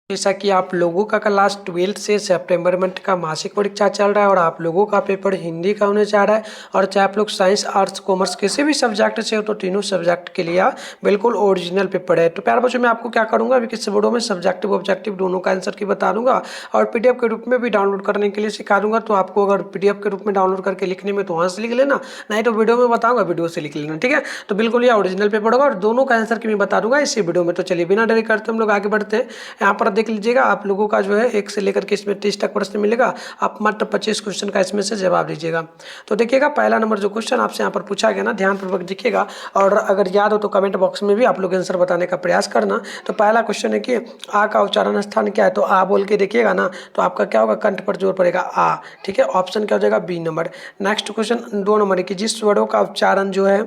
जैसा कि आप लोगों का क्लास 12 से सितंबर मंथ का मासिक परीक्षा चल रहा है और आप लोगों का पेपर हिंदी का होने जा रहा है। और चाहे आप लोग साइंस आर्ट्स कॉमर्स किसी भी सब्जेक्ट से हो तो तीनों सब्जेक्ट के लिए बिल्कुल ओरिजिनल पेपर है। तो प्यारे बच्चों मैं आपको क्या करूंगा अभी किस वीडियो में सब्जेक्टिव ऑब्जेक्टिव दोनों का आंसर की बता दूंगा और पीडीएफ के रूप में भी डाउनलोड करने के लिए सिखा दूंगा। तो आपको अगर पीडीएफ के रूप में डाउनलोड करके लिखने में तो वहाँ से लिख लेना, नहीं तो वीडियो में बताऊंगा वीडियो से लिख लेना, ठीक है। तो बिल्कुल ये ओरिजिनल पेपर होगा और दोनों का आंसर की मैं बता दूंगा इसी वीडियो में। तो चलिए बिना देरी करते हम लोग आगे बढ़ते हैं। यहाँ पर देख लीजिएगा आप लोगों का जो है 1 से लेकर के इसमें 30 तक प्रश्न मिलेगा। आप मात्र 25 क्वेश्चन का इसमें से जवाब दीजिएगा। तो देखिएगा पहला नंबर जो क्वेश्चन आपसे यहाँ पर पूछा गया ना, ध्यानपूर्वक देखिएगा और अगर याद हो तो कमेंट बॉक्स में भी आप लोग आंसर बताने का प्रयास करना। तो पहला क्वेश्चन है कि आ का उच्चारण स्थान क्या है। तो आ बोल के देखिएगा ना तो आपका क्या होगा, कंठ पर जोर पड़ेगा आ, ठीक है। ऑप्शन क्या हो जाएगा, B number. Next question 2 number है कि जिस स्वरों का उच्चारण जो है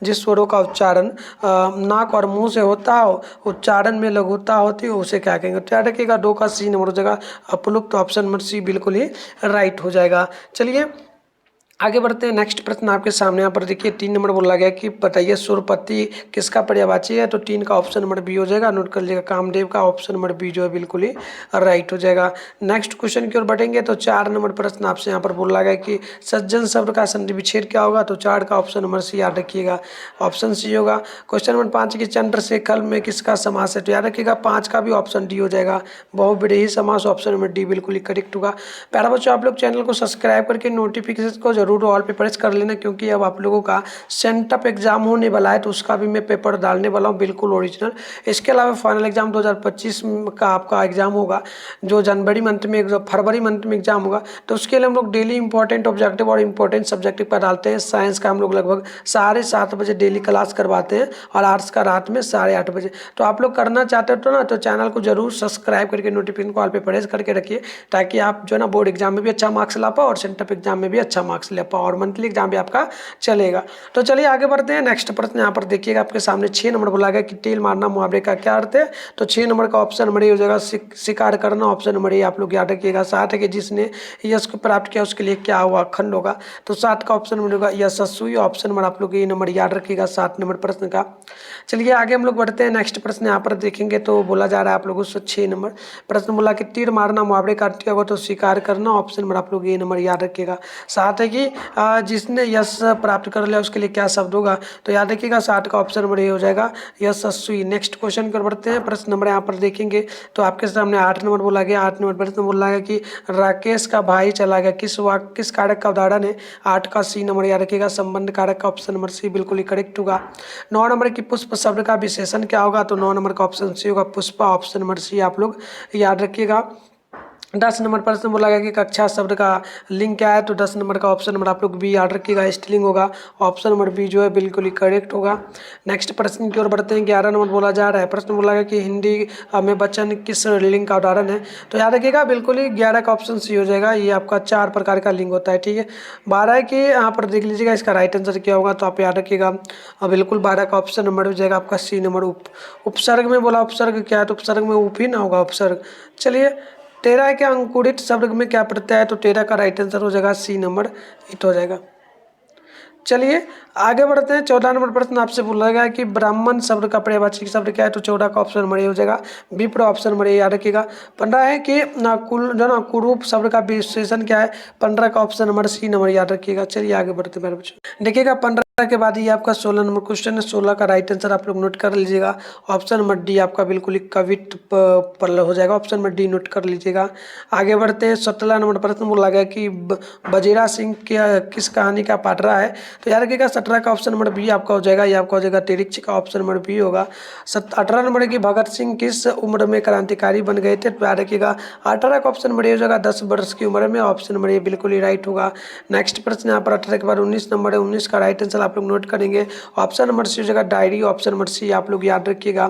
जिस स्वरों का उच्चारण नाक और मुंह से होता हो, उच्चारण में लघुता होती है, उसे क्या कहेंगे। तो याद रखिएगा 2 का सी नंबर हो जाएगा अपलुप्त। ऑप्शन नंबर सी बिल्कुल ही राइट हो जाएगा। चलिए आगे बढ़ते हैं। नेक्स्ट प्रश्न आपके सामने यहाँ पर देखिए 3 नंबर बोला गया कि बताइए सुरपति किसका पर्यायवाची है। तो 3 का ऑप्शन नंबर बी हो जाएगा, नोट कर लीजिएगा कामदेव का। ऑप्शन नंबर बी जो है बिल्कुल ही राइट हो जाएगा। नेक्स्ट क्वेश्चन की ओर बढ़ेंगे तो 4 नंबर प्रश्न आपसे यहाँ पर बोला गया कि सज्जन शब्द का संधि विच्छेद क्या होगा। तो 4 का ऑप्शन नंबर सी याद रखिएगा, ऑप्शन सी होगा। क्वेश्चन नंबर 5 की चंद्रशेखर में किसका समास है। तो याद रखिएगा 5 का भी ऑप्शन डी हो जाएगा, बहुव्रीहि समास। ऑप्शन नंबर डी बिल्कुल ही करेक्ट होगा। प्यारा बच्चों आप लोग चैनल को सब्सक्राइब करके नोटिफिकेशन को जरूर ऑल पे प्रेस कर लेना, क्योंकि अब आप लोगों का सेंटअप एग्जाम होने वाला है तो उसका भी मैं पेपर डालने वाला हूँ बिल्कुल ओरिजिनल। इसके अलावा फाइनल एग्जाम 2025 का आपका एग्जाम होगा जो फरवरी मंथ में एग्जाम होगा। तो उसके लिए हम लोग डेली इंपॉर्टेंट ऑब्जेक्टिव और इंपॉर्टेंट सब्जेक्टिव पर डालते हैं। साइंस का हम लोग लगभग 7:30 बजे डेली क्लास करवाते हैं और आर्ट्स का रात में 8:30 बजे। तो आप लोग करना चाहते हो तो ना तो चैनल को जरूर सब्सक्राइब करके नोटिफिकेशन कॉल पे प्रेस करके रखिए, ताकि आप जो है ना बोर्ड एग्जाम में भी अच्छा मार्क्स ला पाओ और सेंटअप एग्जाम में भी अच्छा मार्क्स ले पाओ और मंथली एग्जाम भी आपका चलेगा। तो चलिए आगे बढ़ते हैं। नेक्स्ट प्रश्न यहाँ पर देखिएगा आपके सामने 6 नंबर बोला गया कि टेल मारना मुहावरे का क्या अर्थ है। तो 6 नंबर का ऑप्शन नंबर ए हो जाएगा शिकार करना। ऑप्शन नंबर ए आप लोग याद रखिएगा। 7 है कि जिसने यश को प्राप्त किया उसके लिए क्या हुआ, खंड होगा। तो 7 का ऑप्शन नंबर होगा यशस्वी। ऑप्शन नंबर आप लोग ये नंबर याद रखिएगा 7 नंबर प्रश्न का। चलिए आगे हम लोग बढ़ते हैं। नेक्स्ट प्रश्न यहाँ पर देखेंगे तो बोला जा रहा है आप लोगों से 6 नंबर प्रश्न बोला कि तीर मारना मुहावरे का अर्थ क्या होगा। तो शिकार करना। ऑप्शन नंबर आप लोग ये नंबर याद रखिएगा। 7 है कि जिसने यश प्राप्त कर लिया उसके लिए क्या शब्द होगा। तो याद रखिएगा 7 का ऑप्शन नंबर ये हो जाएगा यशस्वी। नेक्स्ट क्वेश्चन कर बढ़ते हैं। प्रश्न नंबर यहाँ पर देखेंगे तो आपके सामने 8 नंबर बोला गया। 8 नंबर प्रश्न बोला गया कि राकेश का भाई चला गया, किस कारक का उदाहरण है। 8 का सी नंबर याद रखिएगा संबंध कारक का। ऑप्शन नंबर सी बिल्कुल ही करेक्ट होगा। 9 नंबर की पुष्प शब्द का विशेषण क्या होगा। तो 9 नंबर का ऑप्शन सी होगा पुष्पा। ऑप्शन नंबर सी आप लोग याद रखिएगा। 10 नंबर प्रश्न बोला गया कि कक्षा शब्द का लिंग क्या है। तो 10 नंबर का ऑप्शन नंबर आप लोग बी याद रखिएगा स्त्रीलिंग होगा। ऑप्शन नंबर बी जो है बिल्कुल ही करेक्ट होगा। नेक्स्ट प्रश्न की ओर बढ़ते हैं। 11 नंबर बोला जा रहा है। प्रश्न बोला गया कि हिंदी में वचन किस लिंग का उदाहरण है। तो याद रखिएगा बिल्कुल ही 11 का ऑप्शन सी हो जाएगा। ये आपका 4 प्रकार का लिंग होता है, ठीक है। 12 है कि यहाँ पर देख लीजिएगा इसका राइट आंसर क्या होगा। तो आप याद रखिएगा बिल्कुल 12 का ऑप्शन नंबर हो जाएगा आपका सी नंबर उपसर्ग में बोला। उपसर्ग क्या है। तो उपसर्ग में उप ही ना होगा उपसर्ग। चलिए 13 के अंकुरित शब्द में क्या प्रत्यय है। तो 13 का राइट आंसर हो जाएगा सी नंबर इट हो जाएगा। चलिए आगे बढ़ते हैं। 14 नंबर प्रश्न आपसे बोला गया कि ब्राह्मण शब्द का पर्यायवाची शब्द क्या है। तो 14 का ऑप्शन नंबर ए हो जाएगा विप्र। ऑप्शन नंबर ए याद रखिएगा। 15 है कि कुरूप शब्द का विशेषण क्या है। 15 का ऑप्शन नंबर सी नंबर याद रखिएगा। चलिए आगे बढ़ते हैं बच्चों। देखिएगा 15 के बाद ये आपका 16 नंबर क्वेश्चन है। 16 का राइट आंसर आप लोग नोट कर लीजिएगा। ऑप्शन नंबर डी आपका बिल्कुल ही कवित्व पर हो जाएगा। ऑप्शन नंबर डी नोट कर लीजिएगा। आगे बढ़ते हैं। 17 नंबर प्रश्न बोला गया कि बजीरा सिंह किस कहानी का पाठ रहा है। तो याद रखिएगा 17 का ऑप्शन नंबर बी आपका हो जाएगा। ये आपका हो जाएगा तिरिक्ष का। ऑप्शन नंबर बी होगा। 18 नंबर की भगत सिंह किस उम्र में क्रांतिकारी बन गए थे। तो याद रखिएगा 18 का ऑप्शन नंबर ए हो जाएगा 10 वर्ष की उम्र में। ऑप्शन नंबर ए बिल्कुल ही राइट होगा। नेक्स्ट प्रश्न यहाँ पर 18 के बाद 19 नंबर है। 19 का राइट आंसर आप लोग नोट करेंगे। ऑप्शन नंबर सी हो जाएगा डायरी। ऑप्शन नंबर सी आप लोग याद रखिएगा।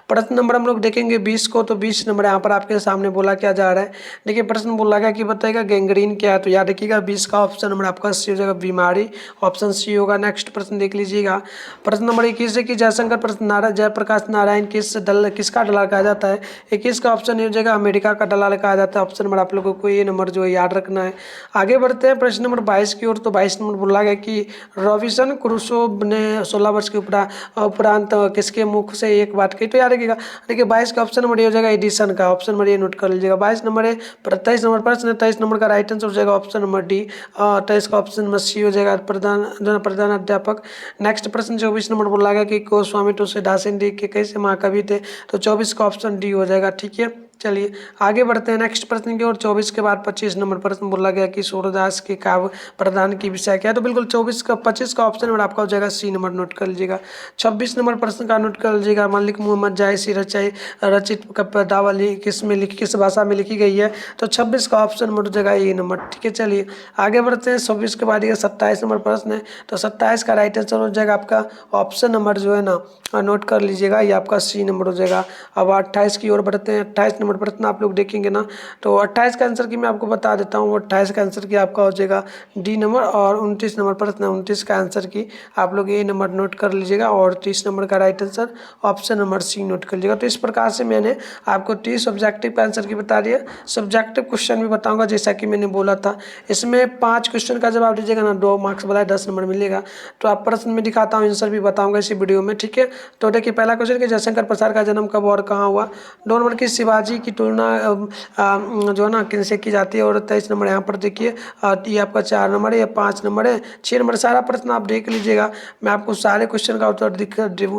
प्रश्न नंबर हम लोग देखेंगे 20 को। तो 20 नंबर यहाँ पर आपके सामने बोला क्या जा रहा है। देखिए प्रश्न बोला गया कि बताइएगा गैंग्रीन क्या है। तो याद रखिएगा 20 का ऑप्शन नंबर आपका सी हो जाएगा बीमारी। ऑप्शन सी होगा। नेक्स्ट प्रश्न देख लीजिएगा। प्रश्न नंबर 21 है कि जयशंकर जयप्रकाश नारायण किसका दलाल कहा जाता है। 21 का ऑप्शन हो जाएगा अमेरिका का दलाल कहा जाता है। ऑप्शन नंबर आप लोगों को ये नंबर जो है याद रखना है। आगे बढ़ते हैं प्रश्न नंबर 22 की ओर। तो 22 नंबर बोला गया कि रॉबिन्सन क्रूसोव ने 16 वर्ष के उपरांत किसके मुख से एक बात कही? तो याद रखिएगा। देखिए 22 का ऑप्शन नंबर ये हो जाएगा एडिसन का, ऑप्शन नंबर ये नोट कर लीजिएगा। 22 नंबर है, 23 नंबर प्रश्न है, 23 नंबर का राइट आंसर हो जाएगा ऑप्शन नंबर डी। 23 का ऑप्शन नंबर सी हो जाएगा प्रधान अध्यापक। नेक्स्ट प्रश्न 24 नंबर बोला गया कि गोस्वामी तुलसीदासन जी के कैसे महाकवि थे? तो 24 का ऑप्शन डी हो जाएगा। ठीक है, चलिए आगे बढ़ते हैं नेक्स्ट प्रश्न की ओर। 24 के बाद 25 नंबर प्रश्न बोला गया कि सूरदास के काव्य प्रदान की विषय क्या है? तो बिल्कुल 25 का ऑप्शन नंबर आपका हो जाएगा सी नंबर, नोट कर लीजिएगा। 26 नंबर प्रश्न का नोट कर लीजिएगा। मलिक मोहम्मद जायसी रचित पदावली किस भाषा में लिखी गई है? तो 26 का ऑप्शन नंबर हो जाएगा ए नंबर। ठीक है, चलिए आगे बढ़ते हैं। 26 के बाद ये 27 नंबर प्रश्न है, तो 27 का राइट आंसर हो जाएगा आपका ऑप्शन नंबर जो है ना, नोट कर लीजिएगा, ये आपका सी नंबर हो जाएगा। अब 28 की ओर बढ़ते हैं। 28 नंबर प्रश्न आप लोग देखेंगे ना, तो 28 का आंसर की मैं आपको बता देता हूँ। 28 का आंसर की आपका हो जाएगा डी नंबर, और 29 नंबर प्रश्न 29 का आंसर की आप लोग ए नंबर नोट कर लीजिएगा, और 30 नंबर का right answer option number C note कर लीजिएगा। तो इस प्रकार से मैंने आपको 30 ऑब्जेक्टिव का आंसर की बता दिया। सब्जेक्टिव क्वेश्चन भी बताऊंगा जैसा कि मैंने बोला था। इसमें 5 क्वेश्चन का जवाब दीजिएगा ना, 2 मार्क्स वाला 10 नंबर मिलेगा। तो आप प्रश्न में दिखाता हूँ, आंसर भी बताऊंगा इसी वीडियो में। ठीक है, तो देखिए पहला क्वेश्चन कि जयशंकर प्रसाद का जन्म कब और कहाँ हुआ? 2 नंबर की शिवाजी की तुलना जो है ना किनसे की जाती है? और 23 नंबर यहाँ पर देखिए, ये आपका 4 नंबर है, ये 5 नंबर है, 6 नंबर। सारा प्रश्न आप देख लीजिएगा, मैं आपको सारे क्वेश्चन का उत्तर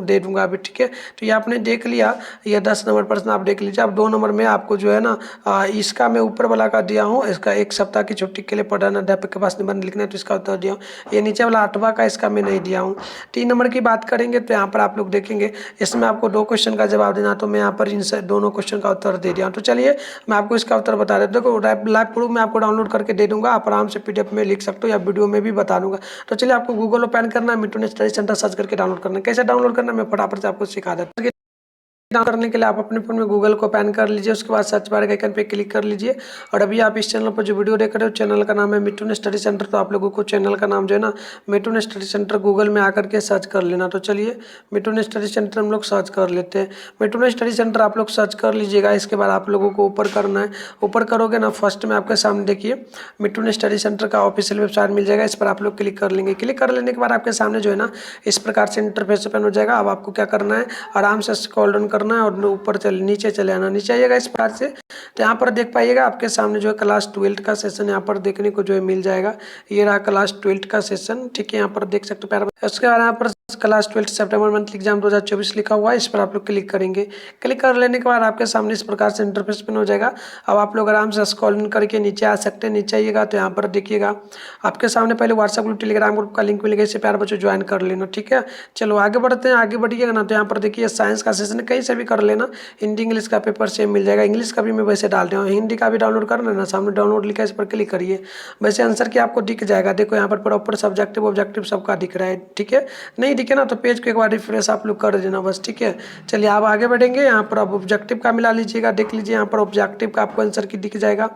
दे दूंगा अभी। ठीक है, तो ये आपने देख लिया, ये 10 नंबर प्रश्न आप देख लीजिए। अब 2 नंबर में आपको जो है ना इसका मैं ऊपर वाला का दिया हूँ, इसका 1 सप्ताह की छुट्टी के लिए प्रधान अध्यापक के पास निबंध लिखना है, तो इसका उत्तर दिया हूँ। ये नीचे वाला 8वां का, इसका मैं नहीं दिया हूँ। 3 नंबर की बात करेंगे तो यहाँ पर आप लोग देखेंगे, इसमें आपको 2 क्वेश्चन का जवाब देना, तो मैं यहाँ पर इन दोनों क्वेश्चन का उत्तर दे दिया हूँ। तो चलिए मैं आपको इसका उत्तर बता देता हूँ। देखो लाइव प्रूफ मैं आपको डाउनलोड करके दे दूंगा, आप आराम से PDF में लिख सकते हो, या वीडियो में भी बता दूंगा। तो चलिए आपको गूगल ओपन करना है, मिट्टू स्टडी सेंटर सर्च करके डाउनलोड करना है। कैसे डाउनलोड करना है मैं फटाफट से आपको सिखा देता हूँ। डाउनलोड करने के लिए आप अपने फोन में गूगल को ओपन कर लीजिए, उसके बाद सर्च बार के आइकन पे क्लिक कर लीजिए। और अभी आप इस चैनल पर जो वीडियो देख रहे हो, चैनल का नाम है मिट्टू स्टडी सेंटर। तो आप लोगों को चैनल का नाम जो है ना मिट्टू स्टडी सेंटर गूगल में आकर के सर्च कर लेना। तो चलिए मिट्टू स्टडी सेंटर हम लोग सर्च कर लेते हैं। मिट्टू स्टडी सेंटर आप लोग सर्च कर लीजिएगा। इसके बाद आप लोगों को ऊपर करना है, ऊपर करोगे ना, फर्स्ट में आपके सामने देखिए मिट्टू स्टडी सेंटर का ऑफिशियल वेबसाइट मिल जाएगा, इस पर आप लोग क्लिक कर लेंगे। क्लिक कर लेने के बाद आपके सामने जो है ना इस प्रकार से इंटरफेस ओपन हो जाएगा। अब आपको क्या करना है, आराम से स्क्रॉल डाउन करना है और ऊपर नीचे चले आना। नीचे आइएगा इस प्रकार से, तो यहाँ पर देख पाइएगा आपके सामने जो है क्लास 12 का सेशन यहाँ पर देखने को जो है मिल जाएगा। ये रहा क्लास 12 का सेशन। ठीक है, यहाँ पर देख सकते हो प्यारा। उसके बाद यहाँ पर क्लास 12 सितंबर मंथ एग्जाम 2024 लिखा हुआ है, इस पर आप लोग क्लिक करेंगे। क्लिक कर लेने के बाद आपके सामने इस प्रकार से इंटरफेस ओपन हो जाएगा। अब आप लोग आराम से स्क्रॉल इन करके नीचे आ सकते हैं। नीचे आइएगा तो यहाँ पर देखिएगा आपके सामने पहले व्हाट्सएप ग्रुप टेलीग्राम ग्रुप का लिंक मिलेगा, इसे प्यारे बच्चों ज्वाइन कर लेना। ठीक है, चलो आगे बढ़ते हैं। आगे बढ़िएगा ना तो यहाँ पर देखिए साइंस का सेशन कहीं से भी कर लेना, हिंदी इंग्लिश का पेपर सेम मिल जाएगा। इंग्लिश का भी मैं वैसे डाल रहा हूँ, हिंदी का भी डाउनलोड करना है ना, सामने डाउनलोड लिखा है, इस पर क्लिक करिए। वैसे आंसर की आपको दिख जाएगा, देखो यहाँ पर प्रॉपर सब्जेक्टिव ऑब्जेक्टिव सबका दिख रहा है। ठीक है, नहीं दिखे ना तो पेज को एक बार रिफ्रेश आप लोग कर देना बस। ठीक है, चलिए आप आगे बढ़ेंगे। यहाँ पर आप ऑब्जेक्टिव का मिला लीजिएगा, देख लीजिए यहाँ पर ऑब्जेक्टिव का आपको आंसर की दिख जाएगा,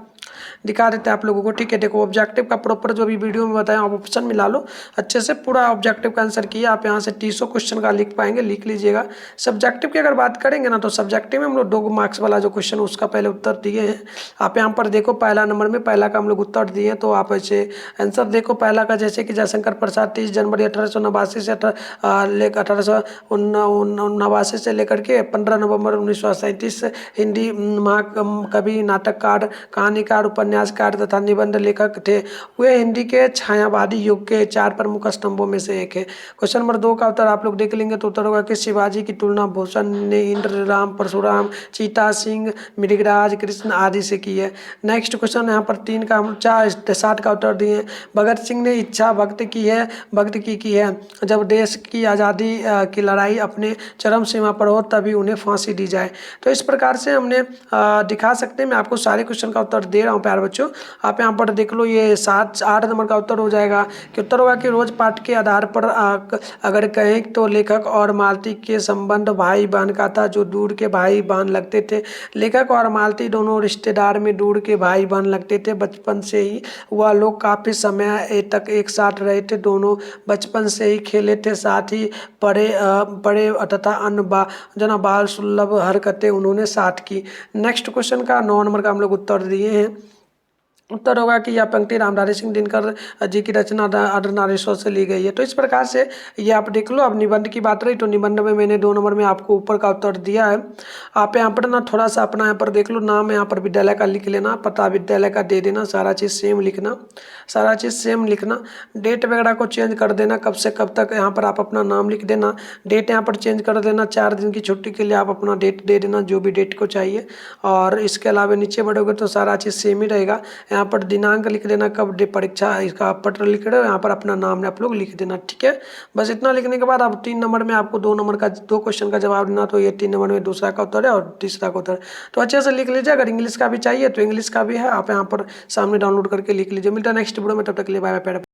दिखा देते हैं आप लोगों को। ठीक है, देखो ऑब्जेक्टिव का प्रॉपर जो भी वीडियो में बताया आप ऑप्शन मिला लो अच्छे से, पूरा ऑब्जेक्टिव का आंसर किया आप यहाँ से 300 क्वेश्चन का लिख पाएंगे, लिख लीजिएगा। सब्जेक्टिव की अगर बात करेंगे ना तो सब्जेक्टिव में हम लोग 2 मार्क्स वाला जो क्वेश्चन उसका पहले उत्तर दिए हैं। आप यहाँ पर देखो पहला नंबर में पहला का हम लोग उत्तर दिए, तो आप ऐसे आंसर देखो। पहला का जैसे कि जयशंकर प्रसाद 30 जनवरी 1889 से 1889 से लेकर के 15 नवंबर 1937 हिंदी महाकवि, नाटककार, कहानीकार, उपन्यासकार तथा निबंध लेखक थे। वे हिंदी के छायावादी युग के 4 प्रमुख स्तंभों में से एक है। क्वेश्चन नंबर 2 का उत्तर आप लोग देख लेंगे तो उत्तर होगा कि शिवाजी की तुलना भूषण ने इंद्र, राम, परशुराम, चीता सिंह, मृगराज, कृष्ण आदि से की है। नेक्स्ट क्वेश्चन यहाँ पर 3 का हम 60 का उत्तर दिए। भगत सिंह ने इच्छा व्यक्त की है जब देश की आज़ादी की लड़ाई अपने चरम सीमा पर हो तभी उन्हें फांसी दी जाए। तो इस प्रकार से हमने दिखा सकते हैं। मैं आपको सारे क्वेश्चन का उत्तर दे रहा हूँ प्यारे बच्चों, आप यहाँ पर देख लो। ये 8 नंबर का उत्तर हो जाएगा कि उत्तर होगा कि रोज पाठ के आधार पर अगर कहें तो लेखक और मालती के संबंध भाई बहन का था, जो दूर के भाई बहन लगते थे। लेखक और मालती दोनों रिश्तेदार में दूर के भाई बहन लगते थे। बचपन से ही वह लोग काफ़ी समय तक एक साथ रहे थे, दोनों बचपन से ही खेले थे, साथ ही पढ़े तथा अन्य जना बाल सुलभ हरकतें उन्होंने साथ की। नेक्स्ट क्वेश्चन का 9 नंबर का हम लोग उत्तर दिए हैं। उत्तर होगा कि यह पंक्ति रामधारी सिंह दिनकर जी की रचना अर्धनारीश्वर से ली गई है। तो इस प्रकार से ये आप देख लो। अब निबंध की बात रही तो निबंध में मैंने 2 नंबर में आपको ऊपर का उत्तर दिया है। आप यहाँ पर ना थोड़ा सा अपना यहाँ पर देख लो, नाम यहाँ पर विद्यालय का लिख लेना, पता विद्यालय का दे देना, सारा चीज़ सेम लिखना, सारा चीज़ सेम लिखना। डेट वगैरह को चेंज कर देना, कब से कब तक यहाँ पर आप अपना नाम लिख देना। डेट यहाँ पर चेंज कर देना, 4 दिन की छुट्टी के लिए आप अपना डेट दे देना, जो भी डेट को चाहिए। और इसके अलावा नीचे बढ़ोगे तो सारा चीज़ सेम ही रहेगा। यहाँ पर दिनांक लिख देना, कब परीक्षा इसका पत्र लिख रहे हो, यहाँ पर अपना नाम आप लोग लिख देना, ठीक है। बस इतना लिखने के बाद अब 3 नंबर में आपको 2 नंबर का 2 क्वेश्चन का जवाब देना। तो ये 3 नंबर में दूसरा का उत्तर है और तीसरा का उत्तर। तो अच्छे से लिख लीजिए। अगर इंग्लिश का भी चाहिए तो इंग्लिश का भी है, आप यहाँ पर सामने डाउनलोड करके लिख लीजिए। मिलता है नेक्स्ट वीडियो में, तब तक के लिए बाय बाय।